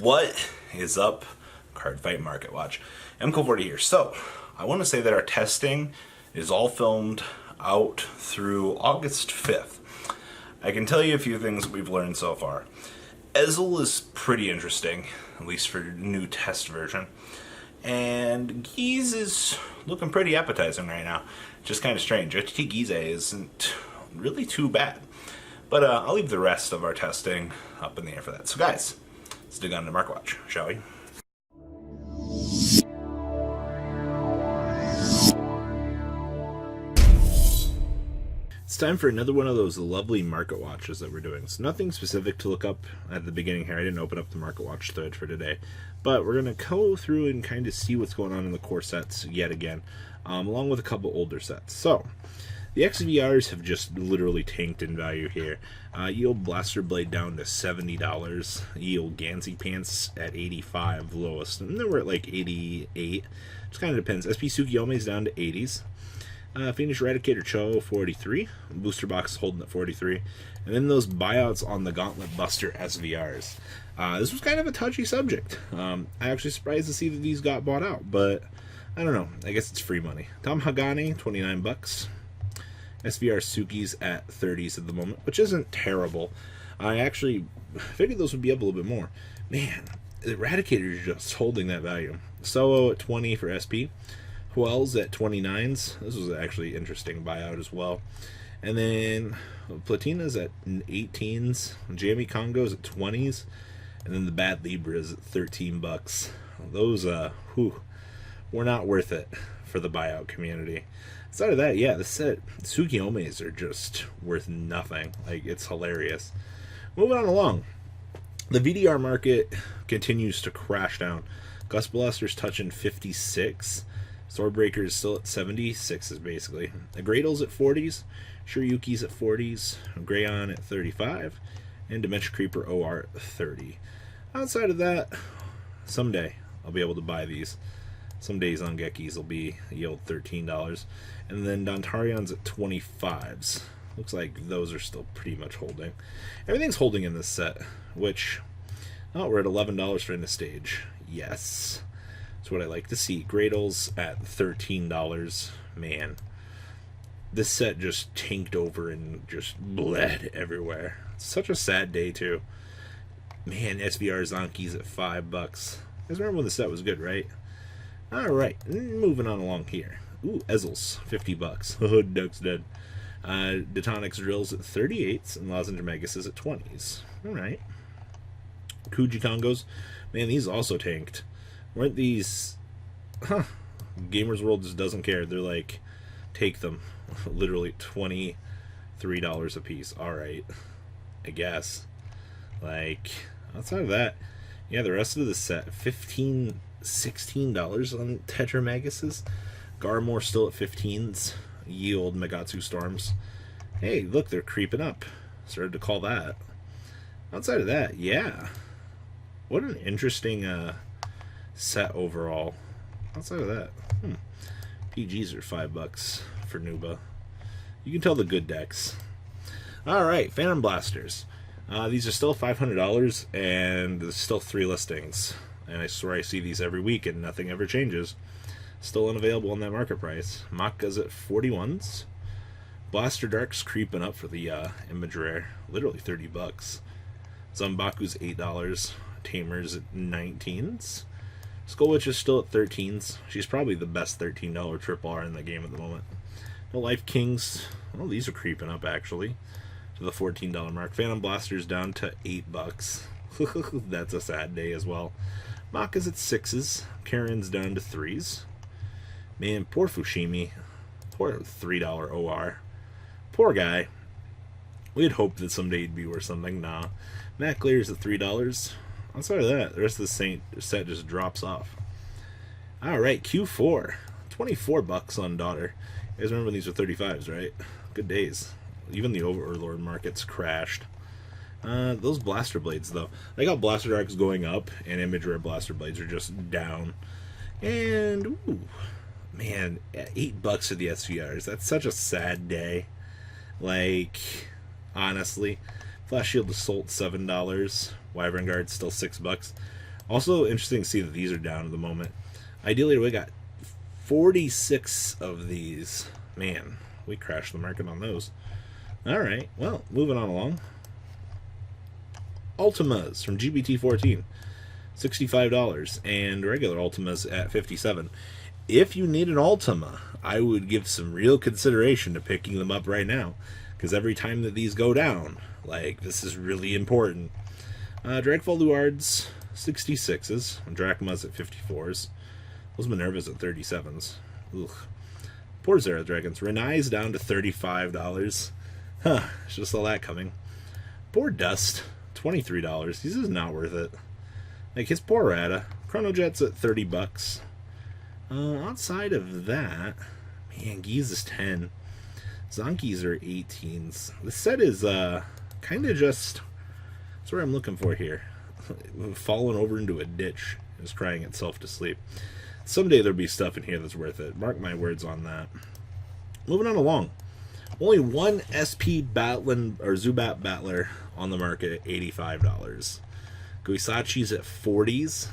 What is up, Cardfight Market Watch? MCO40 here. So, I want to say that our testing is all filmed out through August 5th. I can tell you a few things we've learned so far. Ezel is pretty interesting, at least for new test version. And Gize is looking pretty appetizing right now. Just kind of strange. HT Gize isn't really too bad. But I'll leave the rest of our testing up in the air for that. So guys, let's dig on to Market Watch, shall we? It's time for another one of those lovely Market Watches that we're doing. So nothing specific to look up at the beginning here. I didn't open up the Market Watch thread for today. But we're going to go through and kind of see what's going on in the core sets yet again, along with a couple older sets. So, the XVRs have just literally tanked in value here. Yield Blaster Blade down to $70. Yield Gansey Pants at $85, the lowest. And then we're at like $88. Just kind of depends. SP Tsukiyomi's down to $80s. Phoenix Eradicator Cho, $43. Booster Box is holding at $43. And then those buyouts on the Gauntlet Buster SVRs. This was kind of a touchy subject. I'm actually surprised to see that these got bought out, but I don't know. I guess it's free money. Tom Hagani, $29. SVR Suki's at 30s at the moment, which isn't terrible. I actually figured those would be up a little bit more. Man, the Eradicator is just holding that value. Solo at 20 for SP. Huel's at 29s. This was actually interesting buyout as well. And then Platina's at 18s. Jamie Congo's at 20s. And then the Bad Libra's at $13. Those, were not worth it for the buyout community. Aside of that, yeah, the set Tsukiyomis are just worth nothing. Like, it's hilarious. Moving on along. The VDR market continues to crash down. Gust Blaster's touching 56. Swordbreaker is still at 76s basically. The Gradle's at 40s. Shiryuki's at 40s. Greyon at 35. And Dementia Creeper OR at 30. Outside of that, someday I'll be able to buy these. Some days on Gekis will be yield $13. And then Dontarion's at 25s. Looks like those are still pretty much holding. Everything's holding in this set, which, oh, we're at $11 for in the stage. Yes. That's what I like to see. Gradle's at $13. Man, this set just tanked over and just bled everywhere. It's such a sad day, too. Man, SVR Zonki's at $5. You guys remember when the set was good, right? Alright, moving on along here. Ooh, Ezel's, $50. Oh, Duck's dead. Detonix Drill's at 38s, and Lozenge Megas is at 20s. Alright. Kuji Kongos. Man, these also tanked. Weren't these... Huh. Gamers World just doesn't care. They're like, take them. Literally $23 a piece. Alright. I guess. Like, outside of that, yeah, the rest of the set, $16 on Tetra Maguses. Garmore still at 15s. Yield Megatsu Storms. Hey, look, they're creeping up. Started to call that. Outside of that, yeah. What an interesting set overall. Outside of that, PGs are $5 for Nuba. You can tell the good decks. Alright, Phantom Blasters. These are still $500, and there's still 3 listings. And I swear I see these every week, and nothing ever changes. Still unavailable on that market price. Maka's at 41s. Blaster Dark's creeping up for the image rare. Literally $30. Zombaku's $8. Tamer's at 19s. Skullwitch is still at 13s. She's probably the best $13 triple R in the game at the moment. No Life Kings. Well, these are creeping up, actually, to the $14 mark. Phantom Blaster's down to $8. That's a sad day as well. Maka's at 6s. Karen's down to 3s. Man, poor Fushimi. Poor $3 OR. Poor guy. We had hoped that someday he'd be worth something. Nah. Matt Clear's at $3. Outside of that, the rest of the set just drops off. Alright, Q4. $24 on Daughter. You guys remember when these were 35s, right? Good days. Even the Overlord markets crashed. Those Blaster Blades, though. I like how Blaster Dark's going up, and Image Rare Blaster Blades are just down. And, ooh, man, $8 for the SVRs. That's such a sad day. Like, honestly. Flash Shield Assault, $7. Wyvern Guard, still $6. Also interesting to see that these are down at the moment. Ideally, we got 46 of these. Man, we crashed the market on those. Alright, well, moving on along. Ultimas from GBT14, $65, and regular Ultimas at $57. If you need an Ultima, I would give some real consideration to picking them up right now, because every time that these go down, like, this is really important. Dragfall Luards, 66s, and Drachmas at 54s. Those Minervas at 37s. Ugh. Poor Zera Dragons. Renai's down to $35. Huh, just saw that coming. Poor Dust, $23. This is not worth it. Like, his poor Rata. Chronojet's at $30. Outside of that, man, Geese is 10. Zonkis are 18s. This set is kind of just, that's what I'm looking for here. Fallen over into a ditch, is crying itself to sleep. Someday there'll be stuff in here that's worth it. Mark my words on that. Moving on along. Only one SP Batlin or Zubat Battler on the market at $85. Guisachi's at 40s.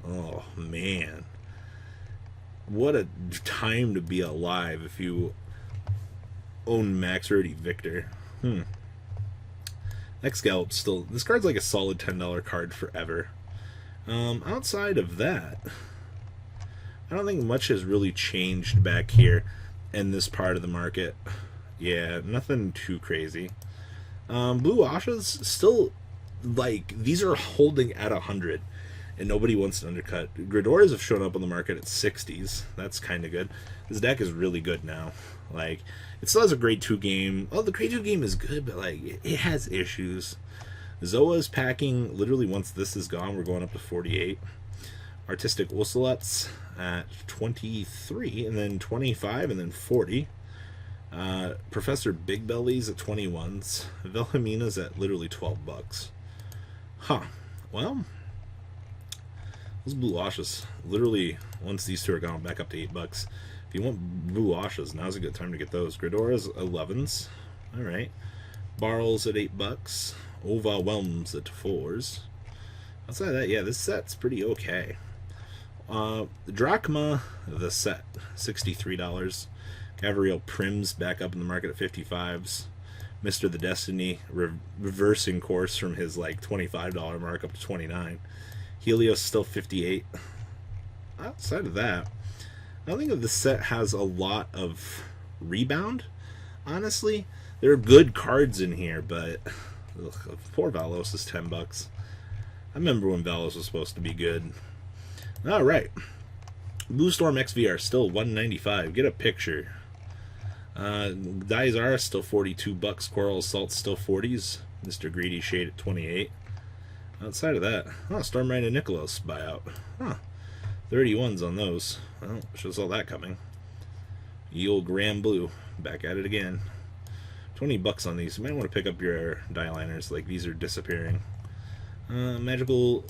Oh man. What a time to be alive if you own Max Rarity Victor. Excalib's still, this card's like a solid $10 card forever. Outside of that, I don't think much has really changed back here in this part of the market. Yeah, nothing too crazy. Blue Ashas still, like, these are holding at 100, and nobody wants to undercut. Gridoras have shown up on the market at 60s. That's kind of good. This deck is really good now. Like, it still has a grade 2 game. Oh, the grade 2 game is good, but, like, it has issues. Zoa's packing, literally once this is gone, we're going up to 48. Artistic Ocelots at 23, and then 25, and then 40. Professor Big Bellies at 21s. Velhamina's at literally $12. Huh. Well, those Blue Ashas, literally, once these two are gone, back up to $8. If you want Blue Ashas, now's a good time to get those. Gridora's 11s. Alright. Barrels at $8. Overwhelms at 4s. Outside of that, yeah, this set's pretty okay. Drachma, the set, $63. Gavriel Prims back up in the market at 55s. Mr. the Destiny reversing course from his like $25 mark up to 29. Helios still 58. Outside of that, I don't think that this set has a lot of rebound. Honestly, there are good cards in here, but ugh, poor Valos is $10. I remember when Valos was supposed to be good. All right, Blue Storm XVR still $195. Get a picture. Dizara still $42. Coral Assault still 40s. Mr. Greedy Shade at 28. Outside of that, Storm Rhino Nicholas buyout. 31s on those. Well, should saw that coming. Ye old Grand Blue, back at it again. $20 on these. You might want to pick up your die liners. Like, these are disappearing. Magical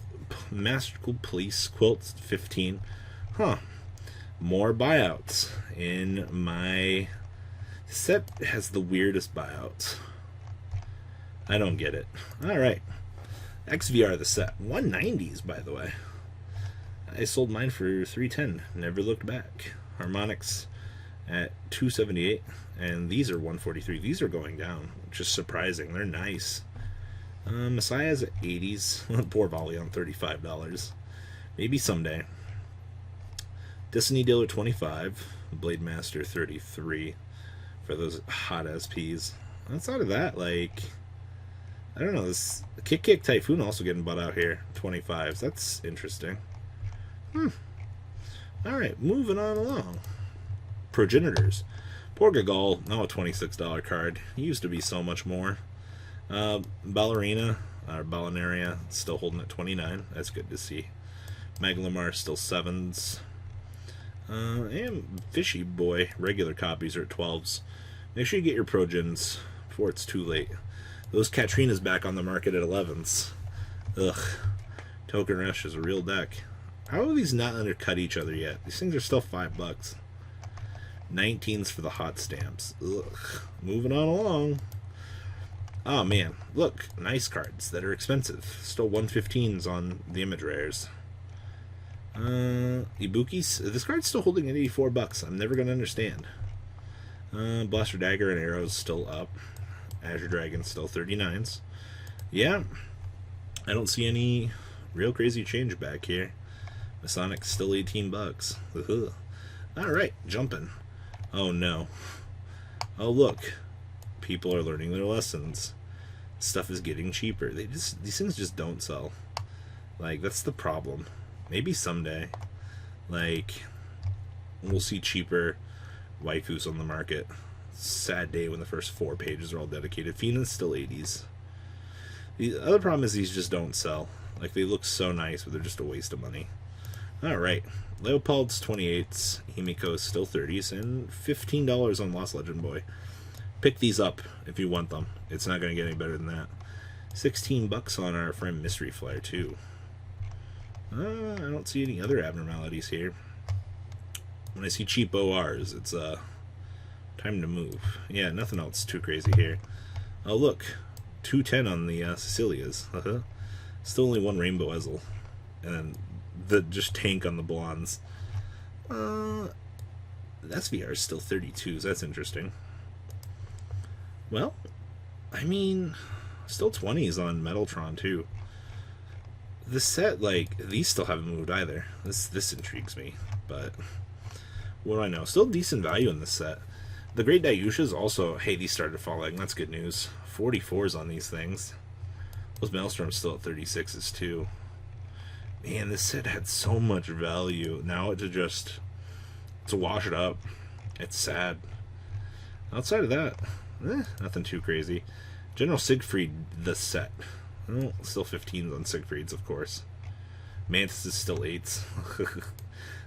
Police Quilt 15. More buyouts in my set. Has the weirdest buyouts. I don't get it. Alright. XVR the set. 190s, by the way. I sold mine for $310. Never looked back. Harmonics at $278. And these are $143. These are going down, which is surprising. They're nice. Messiah's at 80s. Poor Volley on $35. Maybe someday. Destiny Dealer 25. Blade Master 33. For those hot SPs. Outside of that, like, I don't know, this Kick Typhoon also getting bought out here. 25s. That's interesting. Alright, moving on along. Progenitors. Poor Gagal, now a $26 card. He used to be so much more. Ballerina, or Ballinaria, still holding at 29. That's good to see. Maglamar still 7s. And Fishy Boy, regular copies are at 12s. Make sure you get your Progens before it's too late. Those Katrina's back on the market at 11s. Ugh. Token Rush is a real deck. How have these not undercut each other yet? These things are still $5. 19s for the hot stamps. Ugh. Moving on along. Oh man, look, nice cards that are expensive. Still 115s on the image rares. Ibukis. This card's still holding at $84. I'm never gonna understand. Blaster Dagger and Arrows still up. Azure Dragon still 39s. Yeah, I don't see any real crazy change back here. Masonic's still $18. Alright, jumping. Oh no. Oh look. People are learning their lessons. Stuff is getting cheaper. These things just don't sell. Like, that's the problem. Maybe someday. Like, we'll see cheaper waifus on the market. Sad day when the first 4 pages are all dedicated. Fina's still 80s. The other problem is these just don't sell. Like, they look so nice, but they're just a waste of money. Alright. Leopold's 28s. Himiko's still 30s. And $15 on Lost Legend Boy. Pick these up if you want them. It's not going to get any better than that. $16 on our friend Mystery Flyer, too. I don't see any other abnormalities here. When I see cheap ORs, it's time to move. Yeah, nothing else too crazy here. Oh, look. 210 on the Cecilias. Still only 1 Rainbow Ezel. And then the just tank on the blondes. The SVR is still 32s. That's interesting. Well, I mean, still 20s on Metaltron, too. The set, like, these still haven't moved either. This intrigues me, but what do I know? Still decent value in this set. The Great Dayushas also, hey, these started falling. That's good news. 44s on these things. Those Maelstroms still at 36s, too. Man, this set had so much value. Now to wash it up. It's sad. Outside of that, nothing too crazy. General Siegfried, the set. Well, still 15s on Siegfrieds, of course. Mantis is still 8s.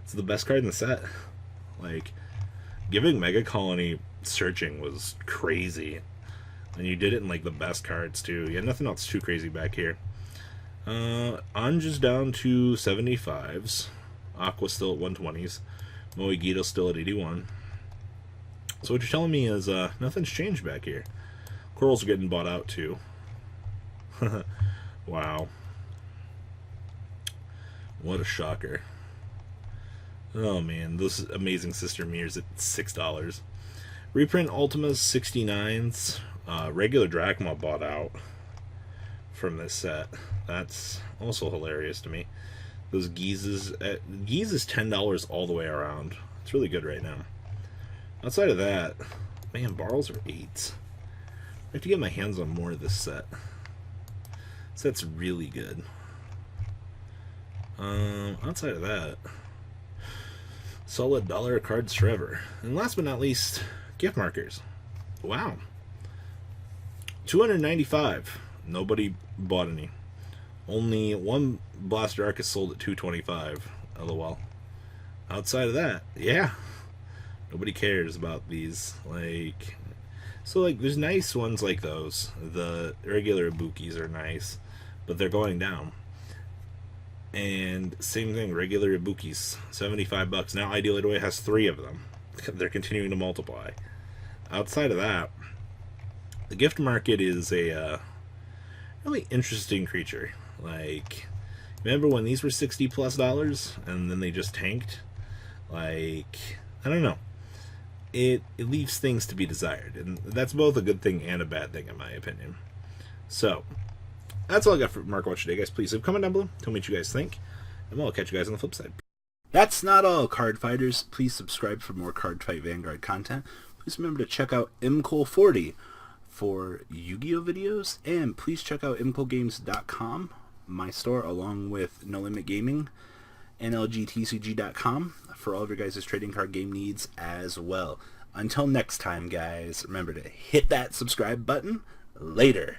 It's the best card in the set. Like, giving Mega Colony searching was crazy. And you did it in, like, the best cards, too. Yeah, nothing else too crazy back here. Anj is down to 75s. Aqua still at 120s. Moegito still at 81. So what you're telling me is nothing's changed back here. Corals are getting bought out too. Wow. What a shocker. Oh man, those amazing Sister Mirrors at $6. Reprint Ultima's 69s. Regular Drachma bought out from this set. That's also hilarious to me. Those Geezes Geeze is $10 all the way around. It's really good right now. Outside of that, man, Barrels are 8s. I have to get my hands on more of this set. This set's really good. Outside of that, solid dollar cards forever. And last but not least, gift markers. Wow. 295. Nobody bought any. Only 1 Blaster Arcus sold at 225. LOL. Outside of that, yeah. Nobody cares about these. Like, so like there's nice ones like those. The regular Ibukis are nice, but they're going down. And same thing, regular Ibukis, $75. Now Ideal Idoi has 3 of them. They're continuing to multiply. Outside of that, the gift market is a really interesting creature. Like, remember when these were $60+ and then they just tanked? Like, I don't know. It leaves things to be desired, and that's both a good thing and a bad thing in my opinion. So that's all I got for Market Watch today, guys. Please leave a comment down below, tell me what you guys think, and I'll catch you guys on the flip side. That's not all, card fighters. Please subscribe for more Cardfight Vanguard content. Please remember to check out MCole40 for Yu-Gi-Oh videos, and please check out MColeGames.com, my store, along with No Limit Gaming, NLGTCG.com for all of your guys' trading card game needs as well. Until next time, guys, remember to hit that subscribe button. Later.